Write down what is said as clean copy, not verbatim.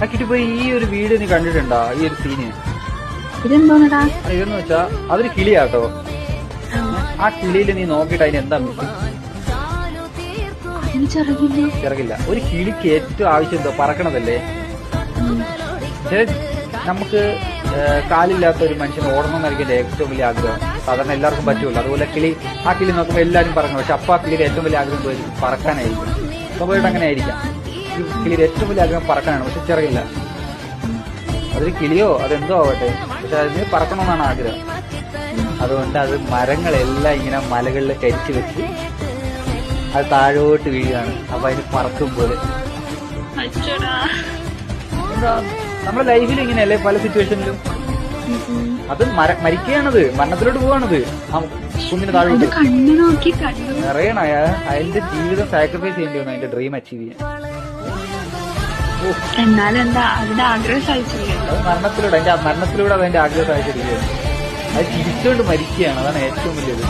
ആ കിട്ടിപ്പോ ഈ ഒരു വീട് നീ കണ്ടിട്ടുണ്ടോ? ഈ ഒരു സീന് ഇതെന്തോന്നടാ? ഇതെന്ന് വെച്ചാ അതൊരു കിളിയാട്ടോ. ആ കിളിയിൽ നീ നോക്കിയിട്ട് അതിന് എന്താ മിസ്സിംഗ്? ചിറകില്ല. ഒരു കിളിക്ക് ഏറ്റവും ആവശ്യം എന്തോ പറക്കണതല്ലേ. നമുക്ക് കാലില്ലാത്ത ഒരു മനുഷ്യന് ഓടണം എന്നായിരിക്കും ഏറ്റവും വലിയ ആഗ്രഹം. സാധാരണ എല്ലാവർക്കും പറ്റുമല്ലോ. അതുപോലെ ആ കിളി നോക്കുമ്പോൾ എല്ലാവരും പറക്കണം. പക്ഷെ അപ്പൊ ആ കിളിയുടെ ഏറ്റവും വലിയ ആഗ്രഹം പറക്കാനായിരിക്കും. സ്വാഭാവികമായിട്ട് അങ്ങനെ ആയിരിക്കാം. ഈ കിളിയുടെ ഏറ്റവും വലിയ ആഗ്രഹം പറക്കാനാണ്. പക്ഷെ ചിറകില്ല. അതൊരു കിളിയോ അതെന്തോ ആവട്ടെ, പക്ഷെ അതിന് പറക്കണമെന്നാണ് ആഗ്രഹം. അതുകൊണ്ട് അത് മരങ്ങളെല്ലാം ഇങ്ങനെ മലകളിൽ കരിച്ചു വെച്ച് അത് താഴോട്ട് വീഴുകയാണ്. അപ്പൊ അതിന് പറക്കുമ്പോൾ എന്താ നമ്മുടെ ലൈഫിൽ ഇങ്ങനെയല്ലേ പല സിറ്റുവേഷനിലും. അത് മരിക്കുകയാണത്, മരണത്തിലോട്ട് പോവാണത്. ആ കുഞ്ഞിന് താഴോട്ട് അറിയണ അതിന്റെ ജീവിതം സാക്രിഫൈസ് ചെയ്യേണ്ടി വന്നു അതിന്റെ ഡ്രീം അച്ചീവ് ചെയ്യാൻ. അത് മരണത്തിലൂടെ അതിന്റെ ആഗ്രഹം സാധിച്ചിരിക്കുകയാണ്. അത് ചിരിച്ചുകൊണ്ട് മരിക്കുകയാണ്. അതാണ് ഏറ്റവും വലിയത്.